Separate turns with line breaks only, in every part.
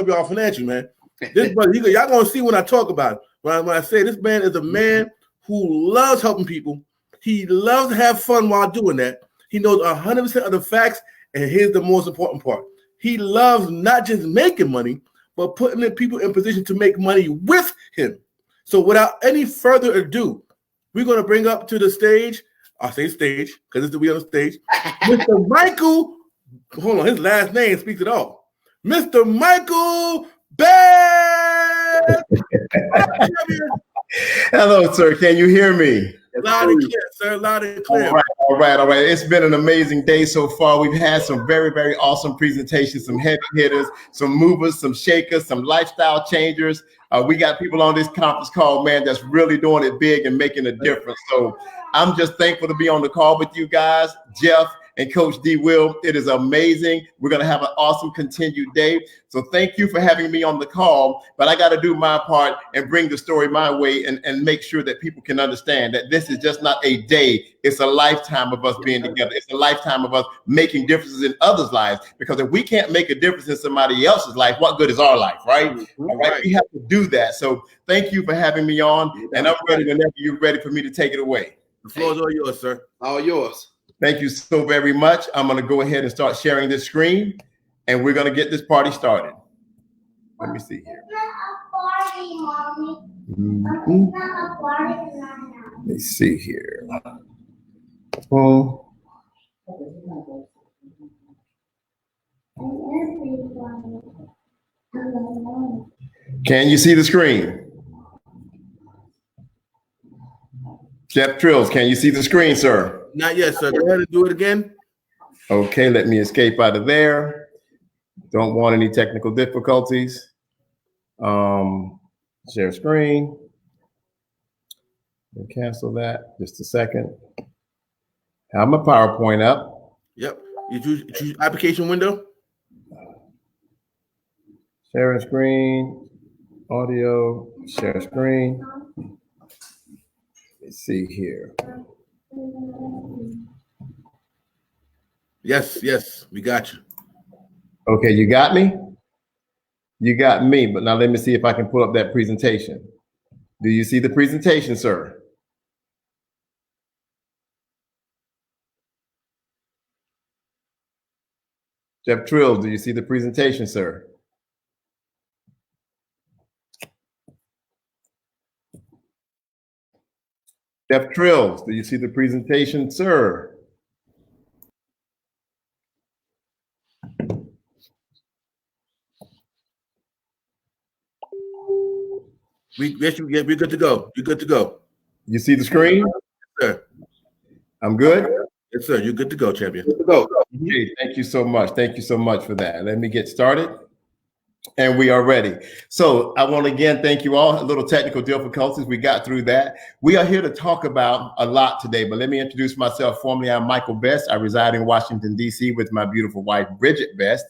y'all financial, man. This brother, y'all gonna see when I talk about it. When I say this man is a man who loves helping people. He loves to have fun while doing that. He knows 100% of the facts, and here's the most important part. He loves not just making money, but putting the people in position to make money with him. So without any further ado, we're going to bring up to the stage, I'll say stage, because we on the stage, Mr. Michael, hold on, his last name speaks it all. Mr. Michael Best!
Hello, sir. Can you hear me?
Loud and clear, sir. Loud and clear.
All right. It's been an amazing day so far. We've had some very, very awesome presentations, some heavy hitters, some movers, some shakers, some lifestyle changers. We got people on this conference call, man, that's really doing it big and making a difference. So I'm just thankful to be on the call with you guys, Jeff and Coach D. Will. It is amazing. We're going to have an awesome continued day. So thank you for having me on the call, but I got to do my part and bring the story my way and make sure that people can understand that this is just not a day. It's a lifetime of us being together. It's a lifetime of us making differences in others' lives, because if we can't make a difference in somebody else's life, what good is our life, right? All right. We have to do that. So thank you for having me on, and I'm ready whenever you're ready for me to take it away.
The floor is all yours, sir.
All yours.
Thank you so very much. I'm going to go ahead and start sharing this screen, and we're going to get this party started. Let me see here. Let me see here. Oh. Can you see the screen? Jeff Trills, can you see the screen, sir?
Not yet, sir. Go ahead and do it again.
Okay, let me escape out of there. Don't want any technical difficulties. Share screen. We'll cancel that. Just a second. Have my PowerPoint up.
Yep. You choose application window.
Share screen. Audio. Share screen. Let's see here.
Yes, we got you.
Okay, you got me? You got me, but now let me see if I can pull up that presentation. Do you see the presentation, sir? Jeff Trills, do you see the presentation, sir? Jeff Trills, do you see the presentation, sir?
We're good to go. You're good to go.
You see the screen?
Yes, sir.
I'm good?
Yes, sir. You're good to go, champion.
Good to go.
Okay, thank you so much. Thank you so much for that. Let me get started. And we are ready. So I want to again thank you all. A little technical difficulties. We got through that. We are here to talk about a lot today, but let me introduce myself formally. I'm Michael Best. I reside in Washington, D.C. with my beautiful wife, Bridget Best.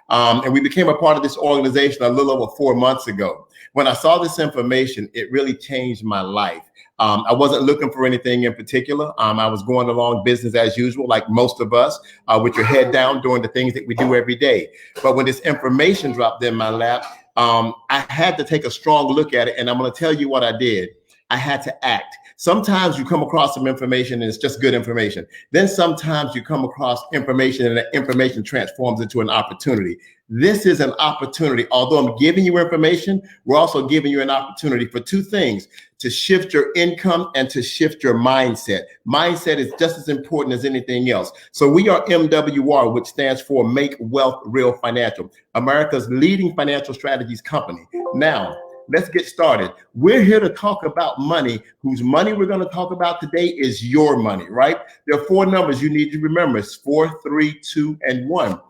And we became a part of this organization a little over 4 months ago. When I saw this information, it really changed my life. I wasn't looking for anything in particular. I was going along business as usual, like most of us, with your head down, doing the things that we do every day. But when this information dropped in my lap, I had to take a strong look at it. And I'm going to tell you what I did. I had to act. Sometimes you come across some information and it's just good information. Then sometimes you come across information and that information transforms into an opportunity. This is an opportunity. Although I'm giving you information, we're also giving you an opportunity for two things: to shift your income and to shift your mindset. Mindset is just as important as anything else. So we are MWR, which stands for Make Wealth Real Financial, America's leading financial strategies company. Now, let's get started. We're here to talk about money. Whose money we're going to talk about today is your money, right? There are 4 numbers you need to remember. It's 4, 3, 2, and 1.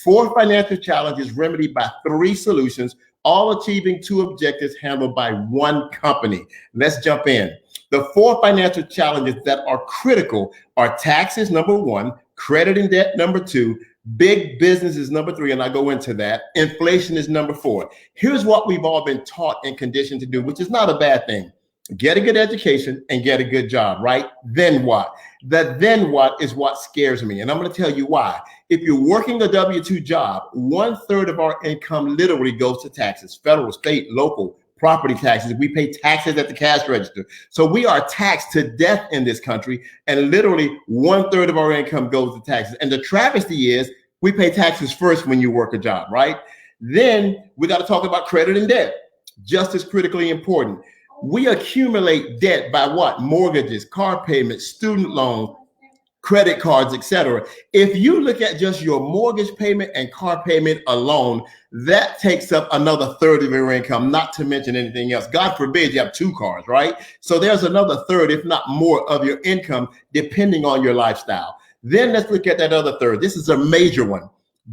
4 financial challenges remedied by 3 solutions, all achieving 2 objectives handled by 1 company. Let's jump in. The 4 financial challenges that are critical are taxes, number 1, credit and debt, number 2, big business is number 3, and I go into that. Inflation is number 4. Here's what we've all been taught and conditioned to do, which is not a bad thing. Get a good education and get a good job, right? Then what? The then what is what scares me. And I'm going to tell you why. If you're working a W-2 job, 1/3 of our income literally goes to taxes, federal, state, local, property taxes. We pay taxes at the cash register. So we are taxed to death in this country, and literally 1/3 of our income goes to taxes. And the travesty is we pay taxes first when you work a job, right? Then we got to talk about credit and debt, just as critically important. We accumulate debt by what? Mortgages, car payments, student loans, credit cards, etc. If you look at just your mortgage payment and car payment alone, that takes up another 1/3 of your income, not to mention anything else. God forbid you have 2 cars, right? So there's another 1/3, if not more, of your income, depending on your lifestyle. Then let's look at that other 1/3. This is a major one.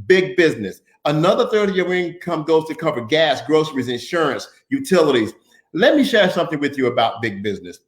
Big business. Another 1/3 of your income goes to cover gas, groceries, insurance, utilities. Let me share something with you about big business.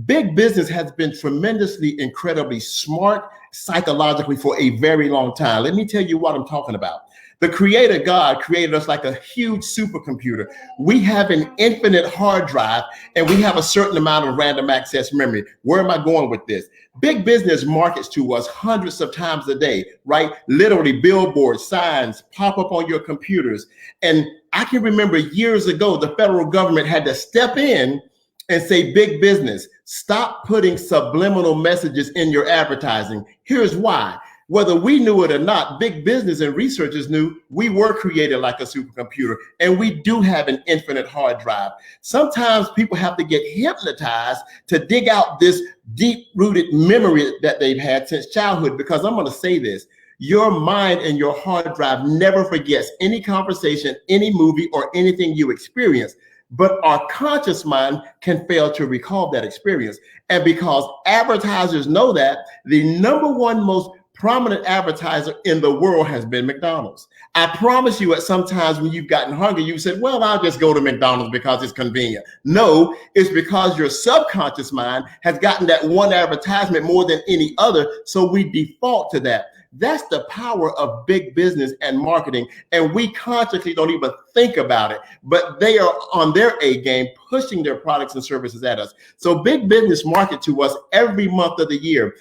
Big business has been tremendously, incredibly smart psychologically for a very long time. Let me tell you what I'm talking about. The Creator God created us like a huge supercomputer. We have an infinite hard drive, and we have a certain amount of random access memory. Where am I going with this? Big business markets to us hundreds of times a day, right? Literally billboards, signs pop up on your computers. And I can remember years ago, the federal government had to step in and say, big business, stop putting subliminal messages in your advertising. Here's why. Whether we knew it or not, big business and researchers knew we were created like a supercomputer, and we do have an infinite hard drive. Sometimes people have to get hypnotized to dig out this deep-rooted memory that they've had since childhood, because I'm going to say this. Your mind and your hard drive never forgets any conversation, any movie, or anything you experience. But our conscious mind can fail to recall that experience. And because advertisers know that, the number one most prominent advertiser in the world has been McDonald's. I promise you, at some times when you've gotten hungry, you said, well, I'll just go to McDonald's because it's convenient. No, it's because your subconscious mind has gotten that one advertisement more than any other. So we default to that. That's the power of big business and marketing. And we consciously don't even think about it, but they are on their A game, pushing their products and services at us. So big business market to us every month of the year,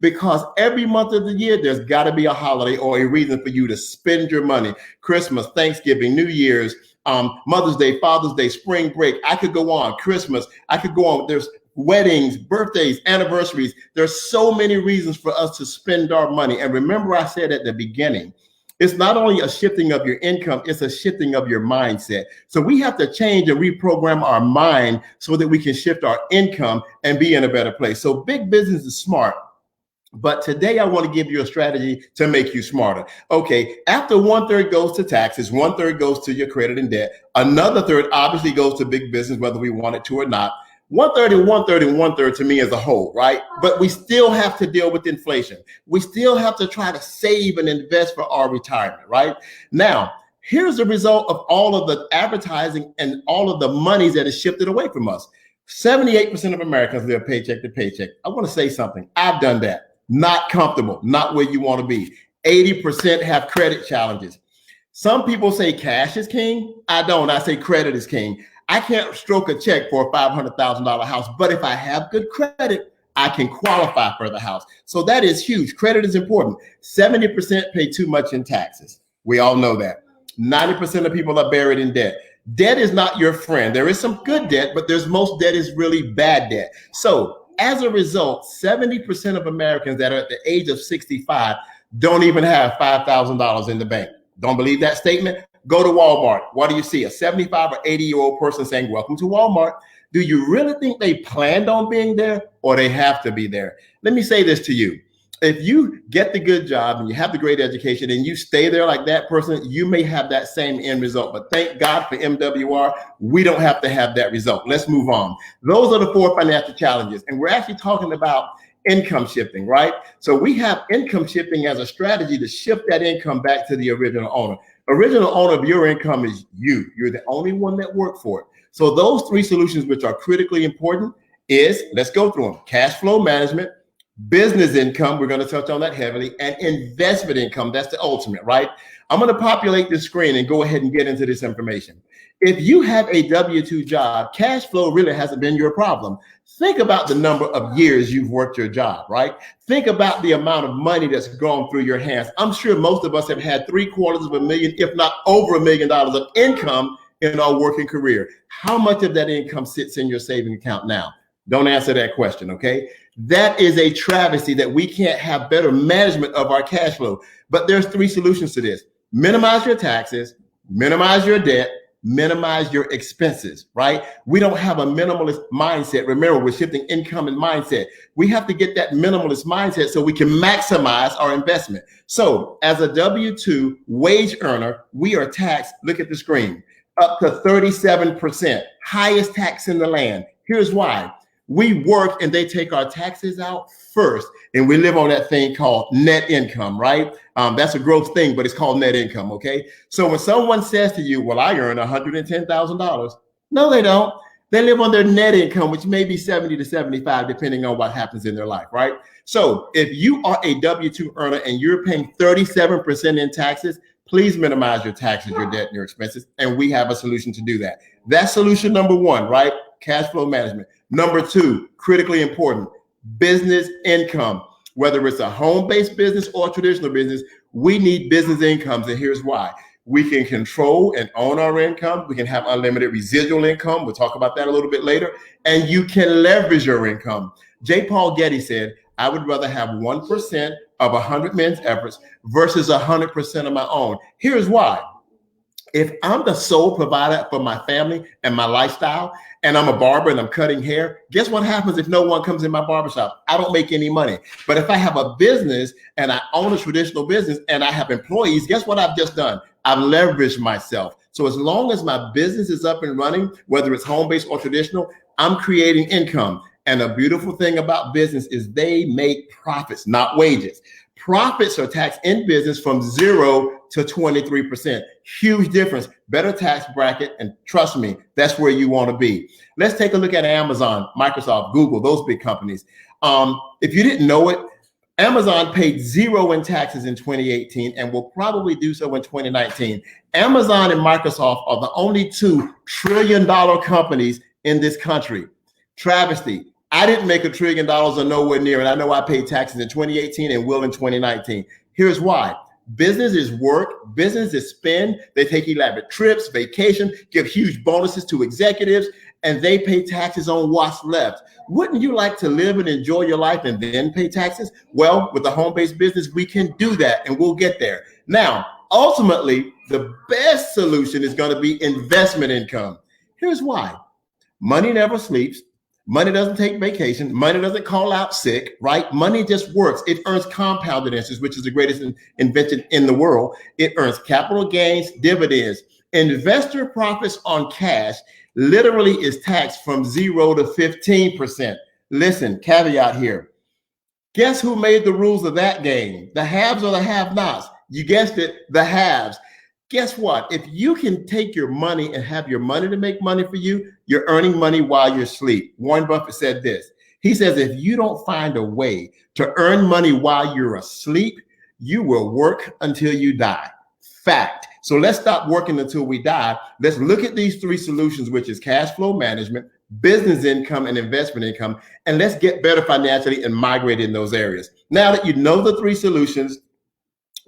because every month of the year, there's got to be a holiday or a reason for you to spend your money. Christmas, Thanksgiving, New Year's, Mother's Day, Father's Day, spring break. I could go on. Christmas. I could go on. There's weddings, birthdays, anniversaries. There's so many reasons for us to spend our money. And remember, I said at the beginning, it's not only a shifting of your income, it's a shifting of your mindset. So we have to change and reprogram our mind so that we can shift our income and be in a better place. So big business is smart. But today I want to give you a strategy to make you smarter. Okay, after 1/3 goes to taxes, 1/3 goes to your credit and debt. Another 1/3 obviously goes to big business, whether we want it to or not. 1/3 and 1/3 and 1/3 to me as a whole, right? But we still have to deal with inflation. We still have to try to save and invest for our retirement, right? Now, here's the result of all of the advertising and all of the monies that is shifted away from us. 78% of Americans live paycheck to paycheck. I want to say something. I've done that. Not comfortable, not where you want to be. 80% have credit challenges. Some people say cash is king. I don't. I say credit is king. I can't stroke a check for a $500,000 house, but if I have good credit, I can qualify for the house. So that is huge. Credit is important. 70% pay too much in taxes. We all know that. 90% of people are buried in debt. Debt is not your friend. There is some good debt, but most debt is really bad debt. So as a result, 70% of Americans that are at the age of 65 don't even have $5,000 in the bank. Don't believe that statement? Go to Walmart. What do you see? A 75 or 80-year-old person saying, welcome to Walmart. Do you really think they planned on being there, or they have to be there? Let me say this to you. If you get the good job and you have the great education and you stay there like that person, you may have that same end result. But thank God for MWR, we don't have to have that result. Let's move on. Those are the 4 financial challenges. And we're actually talking about income shifting, right? So we have income shifting as a strategy to shift that income back to the original owner. Original owner of your income is you. You're the only one that worked for it. So those 3 solutions, which are critically important, is, let's go through them: cash flow management, business income, we're going to touch on that heavily, and investment income. That's the ultimate, right? I'm going to populate this screen and go ahead and get into this information. If you have a W-2 job, cash flow really hasn't been your problem. Think about the number of years you've worked your job, right? Think about the amount of money that's gone through your hands. I'm sure most of us have had $750,000, if not over $1 million of income in our working career. How much of that income sits in your saving account now? Don't answer that question, okay? That is a travesty that we can't have better management of our cash flow. But there's 3 solutions to this. Minimize your taxes, minimize your debt, minimize your expenses, right? We don't have a minimalist mindset. Remember, we're shifting income and mindset. We have to get that minimalist mindset so we can maximize our investment. So as a W-2 wage earner, we are taxed, look at the screen, up to 37%, highest tax in the land. Here's why. We work and they take our taxes out first, and we live on that thing called net income, right? That's a gross thing, but it's called net income, okay? So when someone says to you, well, I earn $110,000, no, they don't. They live on their net income, which may be 70 to 75, depending on what happens in their life, right? So if you are a W-2 earner and you're paying 37% in taxes, please minimize your taxes, your debt, and your expenses, and we have a solution to do that. That's solution number 1, right? Cash flow management. Number 2, critically important, business income. Whether it's a home-based business or a traditional business, we need business incomes, and here's why. We can control and own our income. We can have unlimited residual income. We'll talk about that a little bit later. And you can leverage your income. J. Paul Getty said, I would rather have 1% of 100 men's efforts versus 100% of my own. Here's why. If I'm the sole provider for my family and my lifestyle, and I'm a barber and I'm cutting hair, guess what happens if no one comes in my barbershop? I don't make any money. But if I have a business and I own a traditional business and I have employees, guess what I've just done? I've leveraged myself. So as long as my business is up and running, whether it's home-based or traditional, I'm creating income. And the beautiful thing about business is they make profits, not wages. Profits are taxed in business from 0 to 23%. Huge difference, better tax bracket, and trust me, that's where you want to be. Let's take a look at Amazon, Microsoft, Google, those big companies. If you didn't know it, Amazon paid 0 in taxes in 2018 and will probably do so in 2019. Amazon and Microsoft are the only 2 trillion-dollar companies in this country. Travesty. I didn't make $1 trillion or nowhere near, and I know I paid taxes in 2018 and will in 2019. Here's why. Business is work, business is spend. They take elaborate trips, vacation, give huge bonuses to executives, and they pay taxes on what's left. Wouldn't you like to live and enjoy your life and then pay taxes? Well, with a home-based business, we can do that, and we'll get there. Now, ultimately, the best solution is going to be investment income. Here's why. Money never sleeps. Money doesn't take vacation. Money doesn't call out sick, right? Money just works. It earns compounded interest, which is the greatest invention in the world. It earns capital gains, dividends. Investor profits on cash literally is taxed from 0 to 15%. Listen, caveat here. Guess who made the rules of that game? The haves or the have-nots? You guessed it, the haves. Guess what? If you can take your money and have your money to make money for you, you're earning money while you're asleep. Warren Buffett said this. He says, if you don't find a way to earn money while you're asleep, you will work until you die. Fact. So let's stop working until we die. Let's look at these 3 solutions, which is cash flow management, business income, and investment income, and let's get better financially and migrate in those areas. Now that you know the 3 solutions,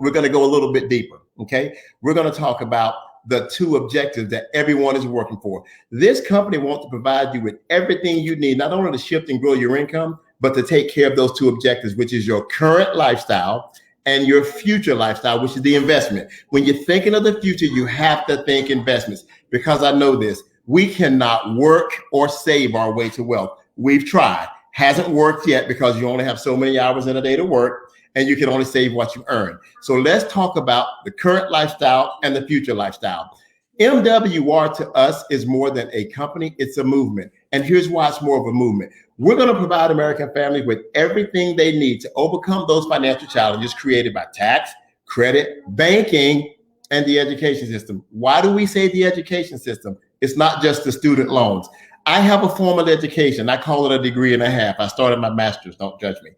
we're going to go a little bit deeper, okay? We're going to talk about the 2 objectives that everyone is working for. This company wants to provide you with everything you need, not only to shift and grow your income, but to take care of those 2 objectives, which is your current lifestyle and your future lifestyle, which is the investment. When you're thinking of the future, you have to think investments, because I know this, we cannot work or save our way to wealth. We've tried, hasn't worked yet, because you only have so many hours in a day to work, and you can only save what you earn. So let's talk about the current lifestyle and the future lifestyle. MWR to us is more than a company, it's a movement. And here's why it's more of a movement. We're going to provide American families with everything they need to overcome those financial challenges created by tax, credit, banking, and the education system. Why do we say the education system? It's not just the student loans. I have a formal education. I call it a degree and a half. I started my master's, don't judge me.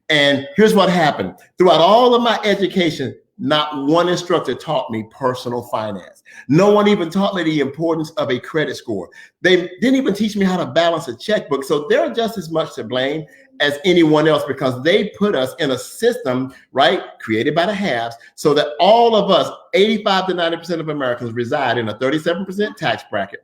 And here's what happened. Throughout all of my education, not one instructor taught me personal finance. No one even taught me the importance of a credit score. They didn't even teach me how to balance a checkbook. So they're just as much to blame as anyone else, because they put us in a system, right, created by the haves, so that all of us, 85 to 90% of Americans, reside in a 37% tax bracket.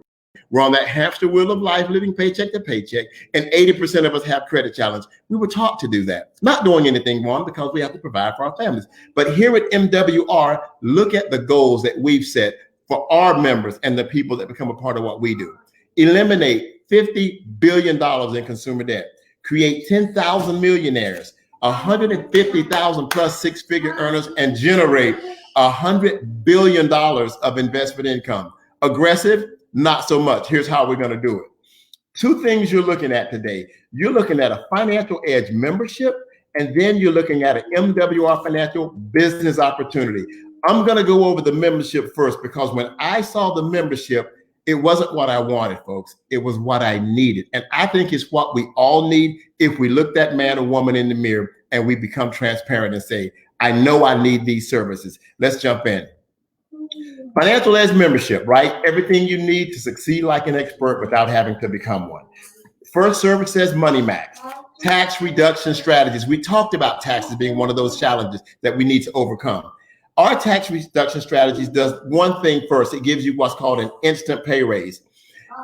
We're on that hamster wheel of life, living paycheck to paycheck, and 80% of us have credit challenge. We were taught to do that. Not doing anything wrong, because we have to provide for our families. But here at MWR, look at the goals that we've set for our members and the people that become a part of what we do. Eliminate $50 billion in consumer debt. Create 10,000 millionaires, 150,000 plus six-figure earners, and generate $100 billion of investment income. Aggressive? Not so much. Here's how we're going to do it. Two things you're looking at today. You're looking at a Financial Edge membership, and then you're looking at an MWR Financial Business Opportunity. I'm going to go over the membership first, because when I saw the membership, it wasn't what I wanted, folks. It was what I needed. And I think it's what we all need if we look that man or woman in the mirror and we become transparent and say, I know I need these services. Let's jump in. Financial Edge membership, right? Everything you need to succeed like an expert without having to become one. First service says Money Max. Tax reduction strategies. We talked about taxes being one of those challenges that we need to overcome. Our tax reduction strategies does one thing first. It gives you what's called an instant pay raise.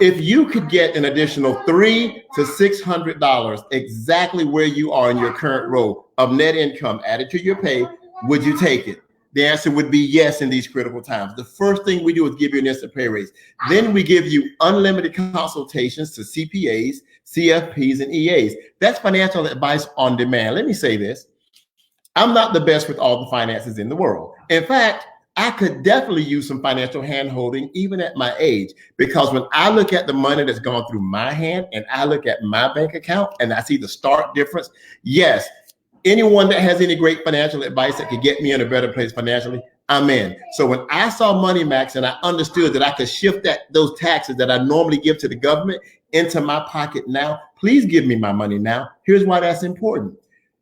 If you could get an additional $300 to $600 exactly where you are in your current role of net income added to your pay, would you take it? The answer would be yes in these critical times. The first thing we do is give you an instant pay raise. Then we give you unlimited consultations to CPAs, CFPs, and EAs. That's financial advice on demand. Let me say this. I'm not the best with all the finances in the world. In fact, I could definitely use some financial hand-holding even at my age, because when I look at the money that's gone through my hand and I look at my bank account and I see the stark difference, yes, anyone that has any great financial advice that could get me in a better place financially, I'm in. So when I saw Money Max and I understood that I could shift those taxes that I normally give to the government into my pocket now, please give me my money now. Here's why that's important.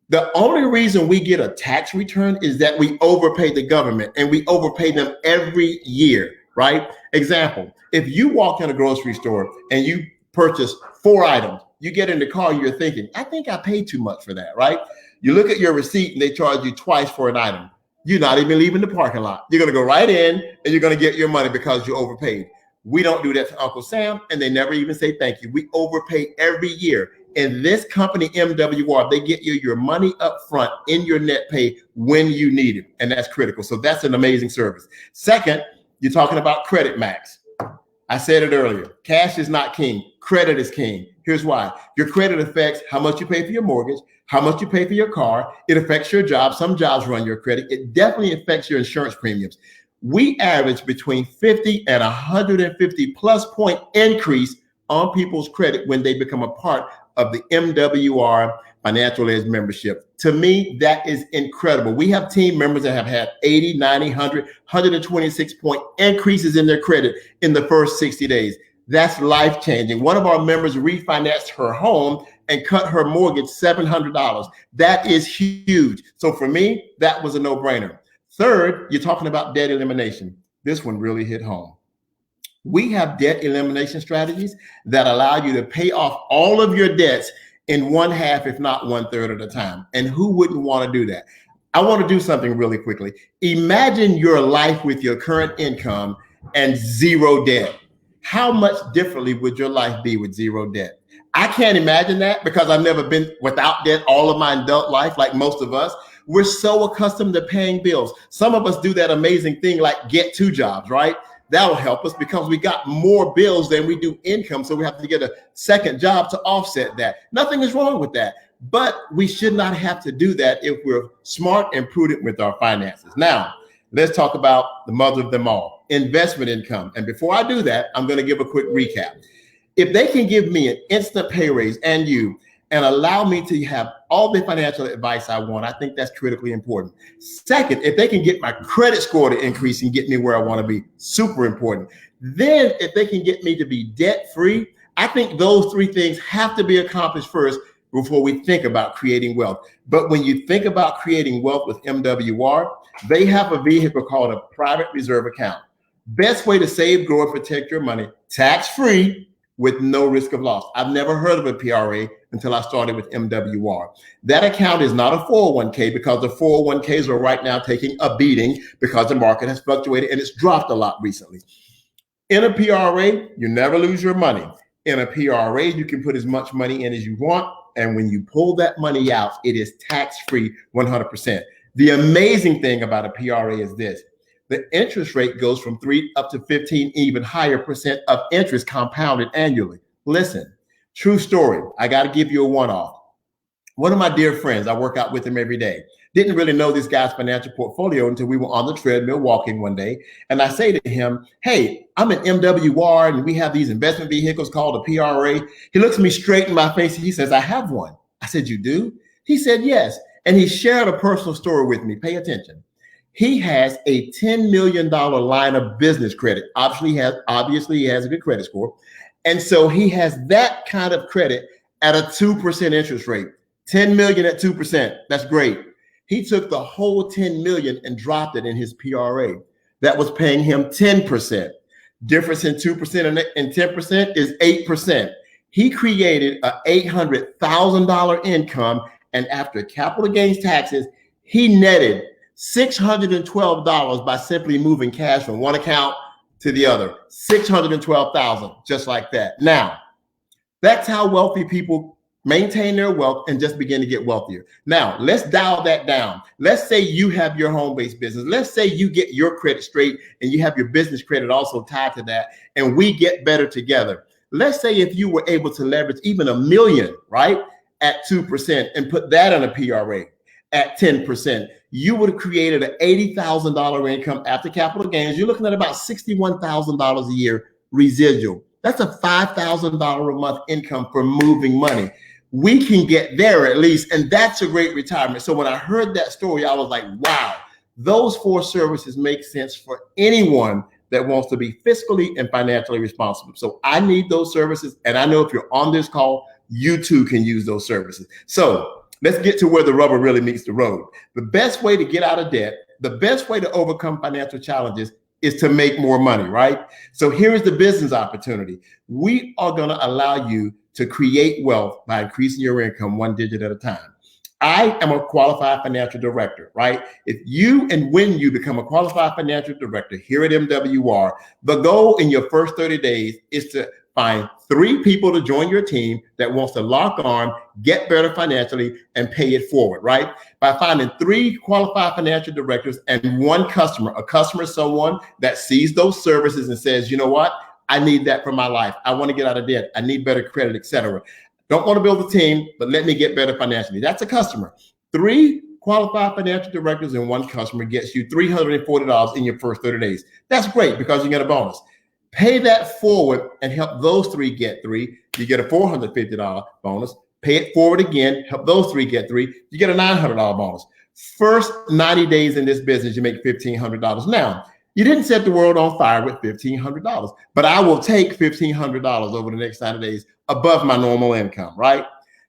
The only reason we get a tax return is that we overpay the government, and we overpay them every year, right? Example, if you walk in a grocery store and you purchase 4 items, you get in the car and you're thinking, I think I paid too much for that, right? You look at your receipt and they charge you twice for an item. You're not even leaving the parking lot. You're going to go right in and you're going to get your money because you overpaid. We don't do that to Uncle Sam, and they never even say thank you. We overpay every year. In this company, MWR, they get you your money up front in your net pay when you need it, and that's critical. So that's an amazing service. Second, you're talking about Credit Max. I said it earlier. Cash is not king. Credit is king. Here's why. Your credit affects how much you pay for your mortgage, how much you pay for your car. It affects your job. Some jobs run your credit. It definitely affects your insurance premiums. We average between 50 and 150 plus point increase on people's credit when they become a part of the MWR Financial Edge membership. To me, that is incredible. We have team members that have had 80, 90, 100, 126 point increases in their credit in the first 60 days. That's life-changing. One of our members refinanced her home and cut her mortgage $700. That is huge. So for me, that was a no-brainer. Third, you're talking about debt elimination. This one really hit home. We have debt elimination strategies that allow you to pay off all of your debts in 1/2, if not 1/3 of the time. And who wouldn't want to do that? I want to do something really quickly. Imagine your life with your current income and zero debt. How much differently would your life be with zero debt? I can't imagine that, because I've never been without debt all of my adult life like most of us. We're so accustomed to paying bills. Some of us do that amazing thing like get 2 jobs, right? That'll help us because we got more bills than we do income. So we have to get a second job to offset that. Nothing is wrong with that, but we should not have to do that if we're smart and prudent with our finances. Now, let's talk about the mother of them all, investment income. And before I do that, I'm going to give a quick recap. If they can give me an instant pay raise and allow me to have all the financial advice I want, I think that's critically important. Second, if they can get my credit score to increase and get me where I want to be, super important. Then if they can get me to be debt-free, I think those 3 things have to be accomplished first before we think about creating wealth. But when you think about creating wealth with MWR, they have a vehicle called a private reserve account. Best way to save, grow, and protect your money, tax-free, with no risk of loss. I've never heard of a PRA until I started with MWR. That account is not a 401k because the 401ks are right now taking a beating because the market has fluctuated and it's dropped a lot recently. In a PRA, you never lose your money. In a PRA, you can put as much money in as you want. And when you pull that money out, it is tax-free 100%. The amazing thing about a PRA is this. The interest rate goes from 3 up to 15, even higher percent of interest compounded annually. Listen, true story. I got to give you a one-off. One of my dear friends, I work out with him every day, didn't really know this guy's financial portfolio until we were on the treadmill walking one day. And I say to him, hey, I'm an MWR and we have these investment vehicles called a PRA. He looks me straight in my face and he says, I have one. I said, you do? He said, yes. And he shared a personal story with me. Pay attention. He has a $10 million line of business credit. Obviously, he has a good credit score. And so he has that kind of credit at a 2% interest rate. 10 million at 2%. That's great. He took the whole 10 million and dropped it in his PRA. That was paying him 10%. Difference in 2% and 10% is 8%. He created an $800,000 income. And after capital gains taxes, he netted $612 by simply moving cash from one account to the other. $612,000, just like that. Now, that's how wealthy people maintain their wealth and just begin to get wealthier. Now, let's dial that down. Let's say you have your home-based business. Let's say you get your credit straight and you have your business credit also tied to that, and we get better together. Let's say if you were able to leverage even $1 million, right, at 2% and put that on a PRA at 10%, you would have created an $80,000 income after capital gains. You're looking at about $61,000 a year residual. That's a $5,000 a month income for moving money. We can get there at least, and that's a great retirement. So when I heard that story, I was like, wow, those 4 services make sense for anyone that wants to be fiscally and financially responsible. So I need those services, and I know if you're on this call, you too can use those services. So let's get to where the rubber really meets the road. The best way to get out of debt, the best way to overcome financial challenges is to make more money, right? So here's the business opportunity. We are going to allow you to create wealth by increasing your income 1 digit at a time. I am a qualified financial director, right? If you and when you become a qualified financial director here at MWR, the goal in your first 30 days is to find 3 people to join your team that wants to lock on, get better financially, and pay it forward, right? By finding 3 qualified financial directors and 1 customer. A customer is someone that sees those services and says, you know what? I need that for my life. I want to get out of debt. I need better credit, etc. Don't want to build a team, but let me get better financially. That's a customer. 3 qualified financial directors and 1 customer gets you $340 in your first 30 days. That's great because you get a bonus. Pay that forward and help those 3 get 3. You get a $450 bonus. Pay it forward again, help those 3 get 3. You get a $900 bonus. First 90 days in this business, you make $1,500. Now, you didn't set the world on fire with $1,500, but I will take $1,500 over the next 90 days above my normal income, right?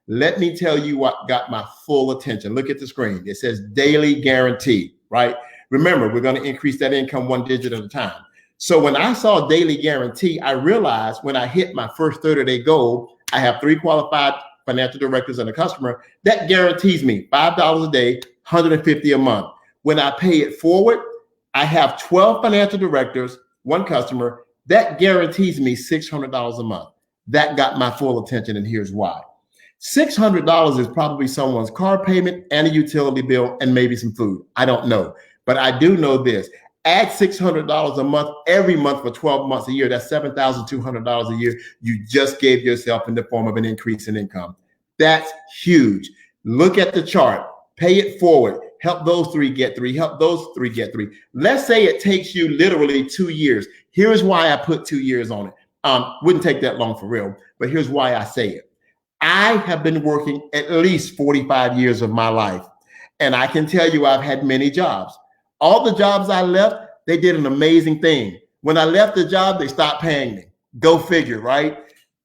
Let me tell you what got my full attention. Look at the screen. It says daily guarantee, right? Remember, we're going to increase that income 1 digit at a time. So when I saw daily guarantee, I realized when I hit my first 30-day goal, I have 3 qualified financial directors and a customer that guarantees me $5 a day, $150 a month. When I pay it forward, I have 12 financial directors, 1 customer that guarantees me $600 a month. That got my full attention, and here's why. $600 is probably someone's car payment and a utility bill and maybe some food. I don't know, but I do know this. Add $600 a month every month for 12 months a year. That's $7,200 a year. You just gave yourself in the form of an increase in income. That's huge. Look at the chart. Pay it forward. Help those 3 get 3. Help those 3 get 3. Let's say it takes you literally 2 years. Here's why I put 2 years on it. Wouldn't take that long for real, but here's why I say it. I have been working at least 45 years of my life, and I can tell you I've had many jobs. All the jobs I left, they did an amazing thing. When I left the job, they stopped paying me. Go figure, right?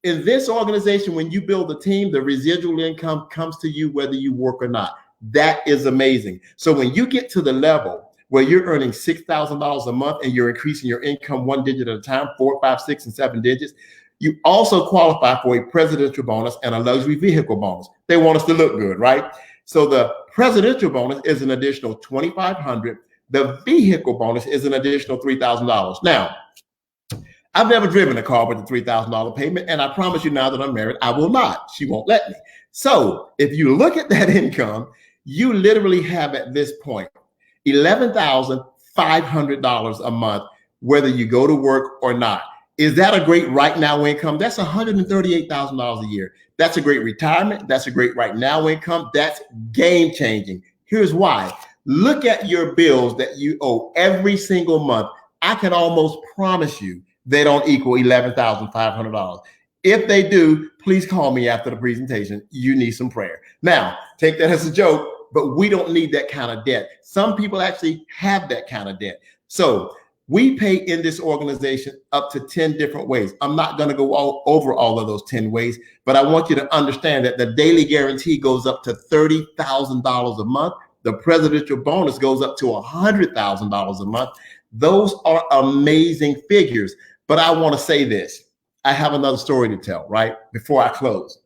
In this organization, when you build a team, the residual income comes to you whether you work or not. That is amazing. So when you get to the level where you're earning $6,000 a month and you're increasing your income one digit at a time, 4, 5, 6, and 7 digits, you also qualify for a presidential bonus and a luxury vehicle bonus. They want us to look good, right? So the presidential bonus is an additional $2,500. The vehicle bonus is an additional $3,000. Now, I've never driven a car with a $3,000 payment, and I promise you now that I'm married, I will not. She won't let me. So if you look at that income, you literally have at this point $11,500 a month, whether you go to work or not. Is that a great right now income? That's $138,000 a year. That's a great retirement. That's a great right now income. That's game changing. Here's why. Look at your bills that you owe every single month. I can almost promise you they don't equal $11,500. If they do, please call me after the presentation. You need some prayer. Now, take that as a joke, but we don't need that kind of debt. Some people actually have that kind of debt. So we pay in this organization up to 10 different ways. I'm not going to go over all of those 10 ways, but I want you to understand that the daily guarantee goes up to $30,000 a month. The presidential bonus goes up to $100,000 a month. Those are amazing figures. But I want to say this. I have another story to tell, right? Before I close.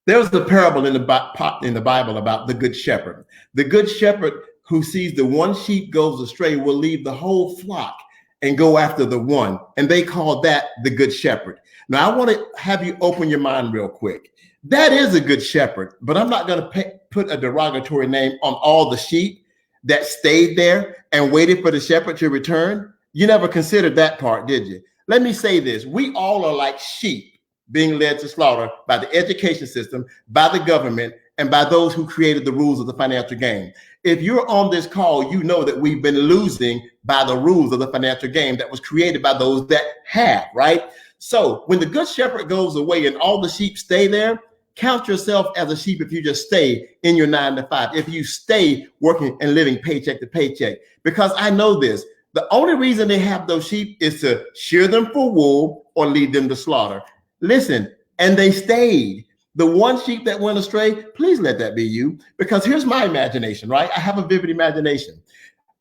There's the parable in the Bible about the good shepherd. The good shepherd who sees the one sheep goes astray will leave the whole flock and go after the one. And they call that the good shepherd. Now, I want to have you open your mind real quick. That is a good shepherd, but I'm not going to put a derogatory name on all the sheep that stayed there and waited for the shepherd to return. You never considered that part, did you? Let me say this. We all are like sheep being led to slaughter by the education system, by the government, and by those who created the rules of the financial game. If you're on this call, you know that we've been losing by the rules of the financial game that was created by those that have, right? So when the good shepherd goes away and all the sheep stay there, count yourself as a sheep if you just stay in your 9 to 5, if you stay working and living paycheck to paycheck. Because I know this, the only reason they have those sheep is to shear them for wool or lead them to slaughter. Listen, and they stayed. The one sheep that went astray, please let that be you. Because here's my imagination, right? I have a vivid imagination.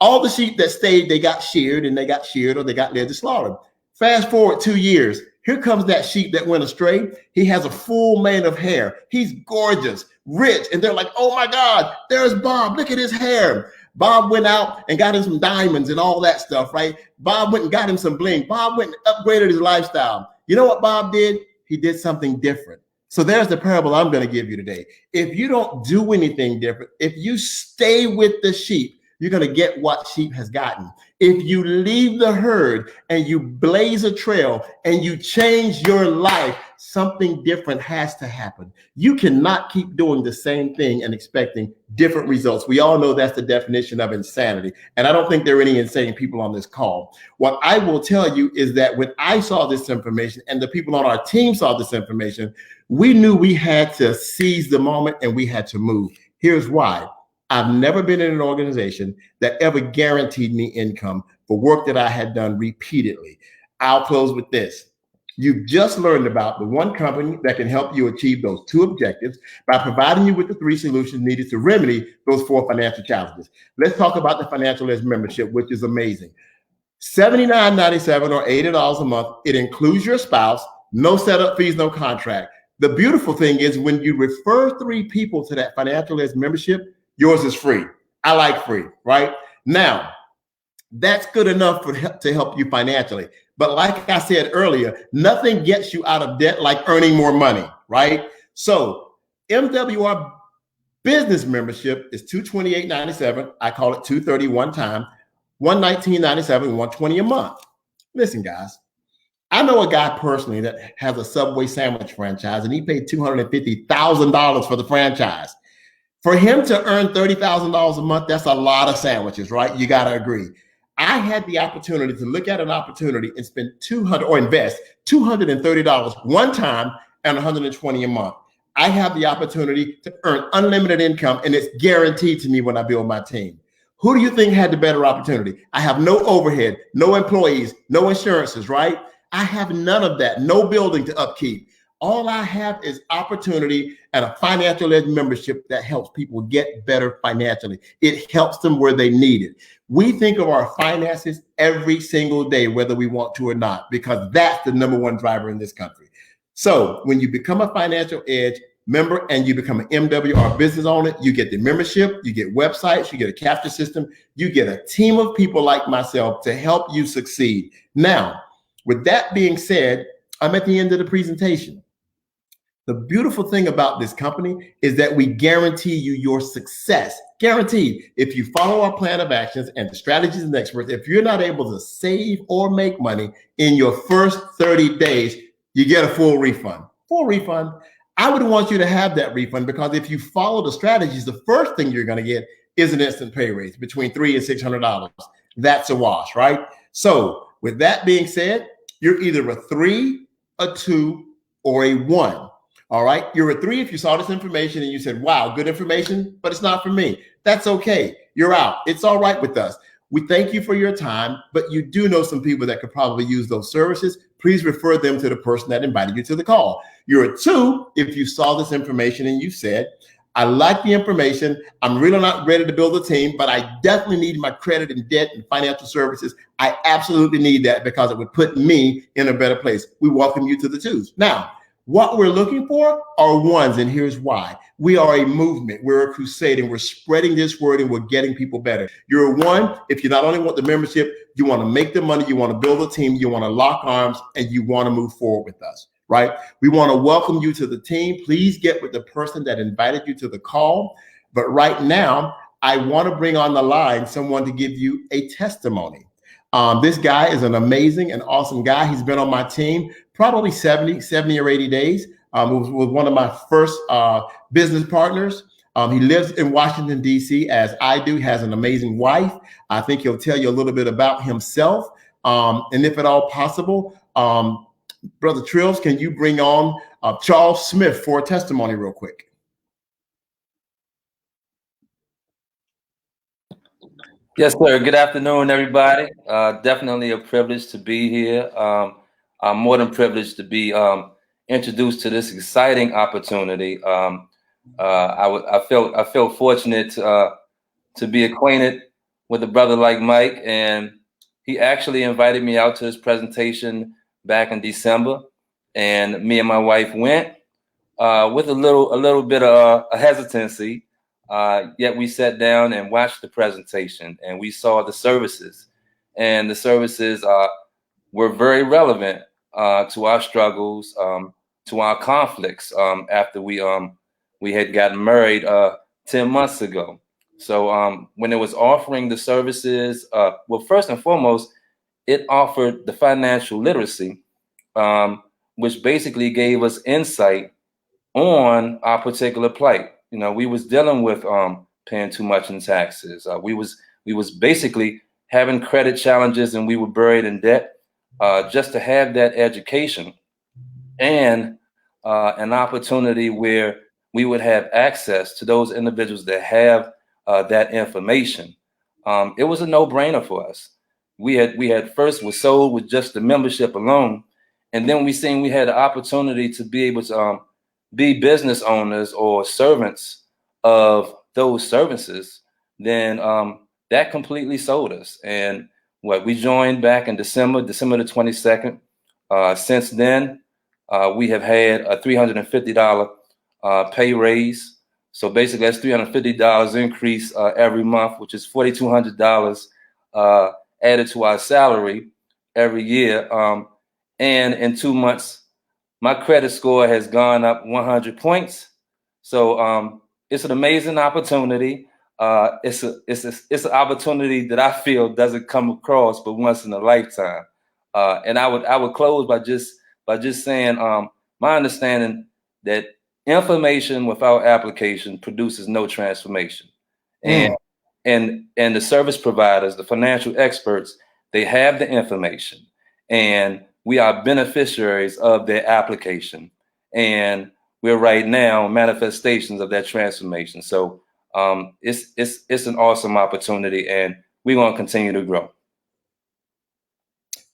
All the sheep that stayed, they got sheared and they got sheared or they got led to slaughter. Fast forward 2 years. Here comes that sheep that went astray. He has a full mane of hair. He's gorgeous, rich. And they're like, oh my God, there's Bob. Look at his hair. Bob went out and got him some diamonds and all that stuff, right? Bob went and got him some bling. Bob went and upgraded his lifestyle. You know what Bob did? He did something different. So there's the parable I'm going to give you today. If you don't do anything different, if you stay with the sheep, you're going to get what sheep has gotten. If you leave the herd and you blaze a trail and you change your life, something different has to happen. You cannot keep doing the same thing and expecting different results. We all know that's the definition of insanity. And I don't think there are any insane people on this call. What I will tell you is that when I saw this information and the people on our team saw this information, we knew we had to seize the moment and we had to move. Here's why. I've never been in an organization that ever guaranteed me income for work that I had done repeatedly. I'll close with this. You've just learned about the one company that can help you achieve those 2 objectives by providing you with the 3 solutions needed to remedy those 4 financial challenges. Let's talk about the Financial Edge membership, which is amazing. $79.97 or $80 a month. It includes your spouse, no setup fees, no contract. The beautiful thing is when you refer 3 people to that Financial Edge membership, yours is free. I like free, right? Now, that's good enough to help you financially. But like I said earlier, nothing gets you out of debt like earning more money, right? So MWR business membership is $228.97. I call it $230 one time, $119.97, $120 a month. Listen, guys, I know a guy personally that has a Subway sandwich franchise, and he paid $250,000 for the franchise. For him to earn $30,000 a month, that's a lot of sandwiches, right? You got to agree. I had the opportunity to look at an opportunity and spend invest $230 one time and $120 a month. I have the opportunity to earn unlimited income, and it's guaranteed to me when I build my team. Who do you think had the better opportunity? I have no overhead, no employees, no insurances, right? I have none of that. No building to upkeep. All I have is opportunity and a financial ed membership that helps people get better financially. It helps them where they need it. We think of our finances every single day, whether we want to or not, because that's the number one driver in this country. So when you become a financial edge member and you become an MWR business owner, you get the membership, you get websites, you get a capture system, you get a team of people like myself to help you succeed. Now, with that being said, I'm at the end of the presentation. The beautiful thing about this company is that we guarantee you your success. Guaranteed. If you follow our plan of actions and the strategies and experts, if you're not able to save or make money in your first 30 days, you get a full refund. Full refund. I would want you to have that refund, because if you follow the strategies, the first thing you're going to get is an instant pay raise between $300 and $600. That's a wash, right? So with that being said, you're either a 3, a 2, or a 1. All right. You're a 3 if you saw this information and you said, wow, good information, but it's not for me. That's okay. You're out. It's all right with us. We thank you for your time, but you do know some people that could probably use those services. Please refer them to the person that invited you to the call. You're a 2 if you saw this information and you said, I like the information. I'm really not ready to build a team, but I definitely need my credit and debt and financial services. I absolutely need that because it would put me in a better place. We welcome you to the 2s. Now, what we're looking for are 1s, and here's why. We are a movement. We're a crusade, and we're spreading this word, and we're getting people better. You're a 1 if you not only want the membership, you want to make the money, you want to build a team, you want to lock arms, and you want to move forward with us, right? We want to welcome you to the team. Please get with the person that invited you to the call. But right now, I want to bring on the line someone to give you a testimony. This guy is an amazing and awesome guy. He's been on my team probably 70 or 80 days. Was one of my first business partners. He lives in Washington, D.C., as I do, has an amazing wife. I think he'll tell you a little bit about himself. And if at all possible, Brother Trills, can you bring on Charles Smith for a testimony real quick?
Yes, sir. Good afternoon, everybody. Definitely a privilege to be here. I'm more than privileged to be introduced to this exciting opportunity. I felt fortunate to be acquainted with a brother like Mike, and he actually invited me out to his presentation back in December, and me and my wife went with a little bit of a hesitancy. Yet we sat down and watched the presentation, and we saw the services, and the services were very relevant to our struggles, to our conflicts after we had gotten married 10 months ago. So when it was offering the services, well, first and foremost, it offered the financial literacy, which basically gave us insight on our particular plight. You know, we was dealing with paying too much in taxes. We was basically having credit challenges, and we were buried in debt. Just to have that education and an opportunity where we would have access to those individuals that have that information, it was a no-brainer for us. We had first was sold with just the membership alone, and then we seen we had the opportunity to be able to be business owners or servants of those services. Then that completely sold us. And we joined back in December the 22nd. Since then, we have had a $350 pay raise. So basically that's $350 increase every month, which is $4,200 added to our salary every year. And in 2 months, my credit score has gone up 100 points. So it's an amazing opportunity. It's an opportunity that I feel doesn't come across but once in a lifetime. And I would close by just saying my understanding that information without application produces no transformation. And the service providers, the financial experts, they have the information, and we are beneficiaries of their application, and we're right now manifestations of that transformation. So it's an awesome opportunity, and we're going to continue to grow.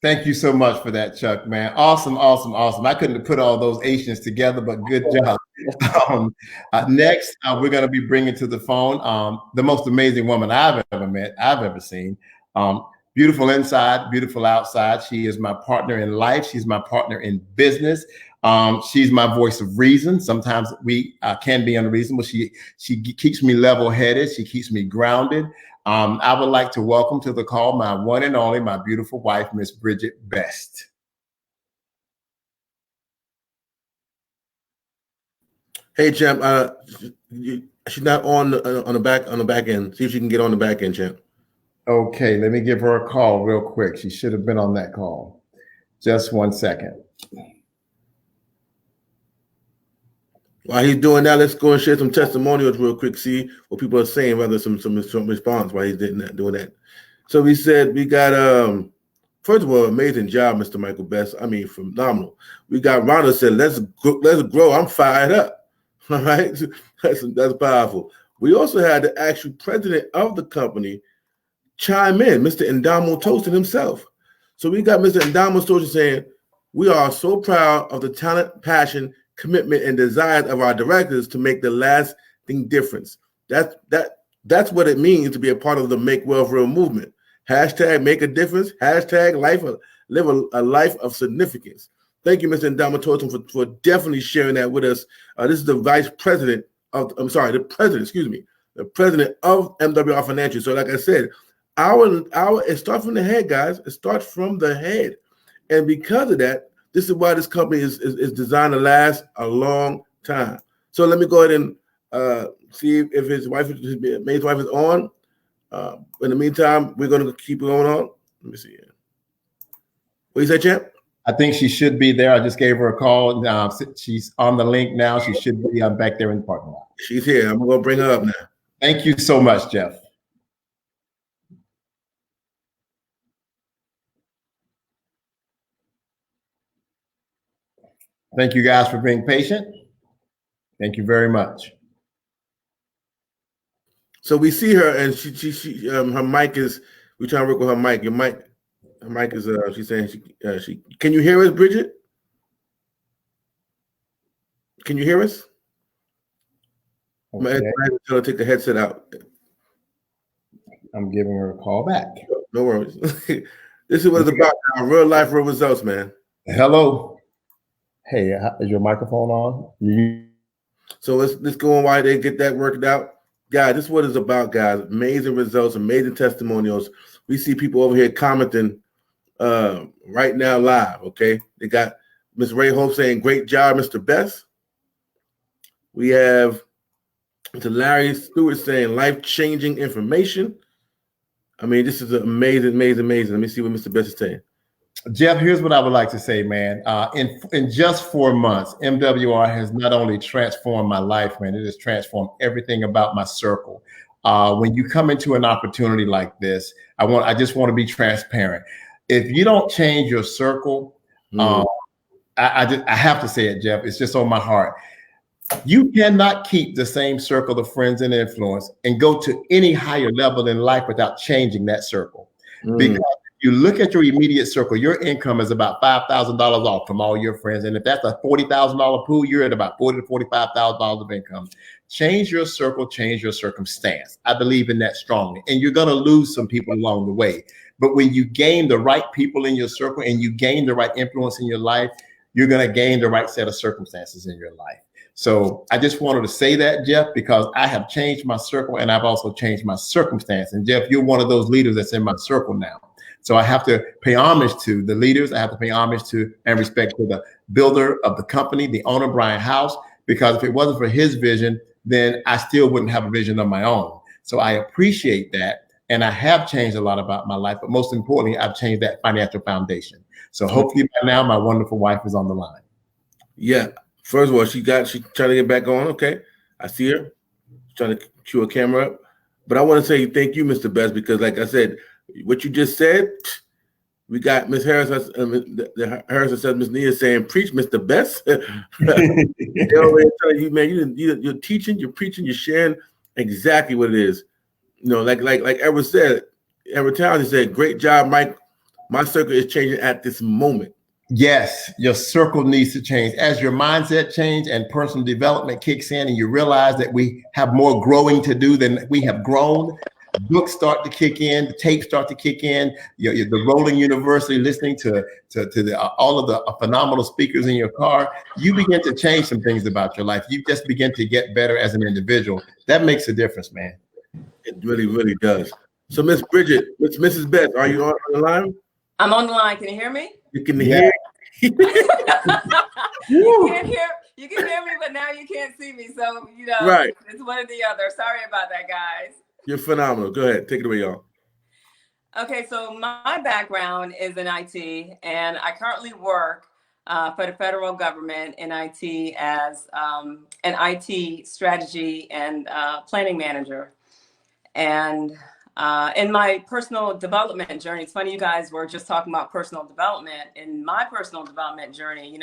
Thank you so much for that, Chuck, man. Awesome, awesome, awesome. I couldn't have put all those Asians together, but good job. Next, we're going to be bringing to the phone the most amazing woman I've ever met, I've ever seen. Beautiful inside, beautiful outside. She is my partner in life. She's my partner in business. She's my voice of reason. Sometimes we can be unreasonable. She keeps me level-headed. She keeps me grounded. I would like to welcome to the call my one and only, my beautiful wife, Miss Bridget Best.
Hey, champ. She's not on the back end. See if she can get on the back end, champ.
Okay, let me give her a call real quick. She should have been on that call. Just 1 second.
While he's doing that, let's go and share some testimonials real quick. See what people are saying, rather some response while he's doing that. So we said we got first of all, amazing job, Mr. Michael Best. I mean, phenomenal. We got Rhonda said, let's grow. I'm fired up. All right, that's powerful. We also had the actual president of the company chime in, Mr. Ndamo Toasted himself. So we got Mr. Ndamo Toasted saying, we are so proud of the talent, passion, commitment, and desires of our directors to make the lasting difference. That's what it means to be a part of the Make Wealth Real movement. Hashtag make a difference. Hashtag live a life of significance. Thank you, Mr. Ndamo Toasted, for definitely sharing that with us. This is the president of MWR Financial. So like I said, it starts from the head, guys. It starts from the head. And because of that, this is why this company is designed to last a long time. So let me go ahead and see if his mate's wife is on. In the meantime, we're going to keep going on. Let me see here. What you say, champ?
I think she should be there. I just gave her a call. She's on the link now. She should be back there in the parking lot.
She's here. I'm going to bring her up now.
Thank you so much, Jeff. Thank you guys for being patient. Thank you very much.
So we see her, and she her mic is. We're trying to work with her mic. Her mic is. She's saying she. Can you hear us, Bridget? Can you hear us? Okay. I'm trying to take the headset out.
I'm giving her a call back.
No worries. This is what it's about now. Real life, real results, man.
Hello. Hey, is your microphone on?
So let's go on while they get that worked out. Guys, this is what it's about, guys. Amazing results, amazing testimonials. We see people over here commenting right now live, okay? They got Ms. Ray Hope saying, great job, Mr. Best. We have Mr. Larry Stewart saying, life-changing information. I mean, this is amazing, amazing, amazing. Let me see what Mr. Best is saying.
Jeff, here's what I would like to say, man. In just 4 months, MWR has not only transformed my life, man, it has transformed everything about my circle. When you come into an opportunity like this, I just want to be transparent. If you don't change your circle, I have to say it, Jeff, it's just on my heart. You cannot keep the same circle of friends and influence and go to any higher level in life without changing that circle. Because you look at your immediate circle, your income is about $5,000 off from all your friends. And if that's a $40,000 pool, you're at about $40,000 to $45,000 of income. Change your circle, change your circumstance. I believe in that strongly. And you're going to lose some people along the way. But when you gain the right people in your circle and you gain the right influence in your life, you're going to gain the right set of circumstances in your life. So I just wanted to say that, Jeff, because I have changed my circle and I've also changed my circumstance. And Jeff, you're one of those leaders that's in my circle now. So I have to pay homage to the leaders. I have to pay homage to and respect to the builder of the company, the owner, Brian House, because if it wasn't for his vision, then I still wouldn't have a vision of my own. So I appreciate that. And I have changed a lot about my life, but most importantly, I've changed that financial foundation. So hopefully by now, my wonderful wife is on the line.
Yeah. First of all, she trying to get back on. Okay. I see her. She's trying to cue a camera up. But I want to say thank you, Mr. Best, because like I said, what you just said, we got Ms. Harris, Harris says Ms. Nia saying, preach, Mr. Best. They always tell you, man, you're teaching, you're preaching, you're sharing exactly what it is. You know, like Edward said, Edward Townsend said, great job, Mike. My circle is changing at this moment.
Yes, your circle needs to change. As your mindset change and personal development kicks in and you realize that we have more growing to do than we have grown, books start to kick in, the tapes start to kick in, the rolling university, listening to all of the phenomenal speakers in your car, you begin to change some things about your life. You just begin to get better as an individual. That makes a difference, man.
It really, really does. So Miss Bridget, Mrs. Beth, are you on the line?
I'm on the line. Can you hear me?
You can hear.
You can hear me, but now you can't see me. So,
right.
It's one or the other. Sorry about that, guys.
You're phenomenal. Go ahead. Take it away, y'all.
Okay, so my background is in IT, and I currently work for the federal government in IT as an IT strategy and planning manager. And in my personal development journey, it's funny you guys were just talking about personal development. In my personal development journey,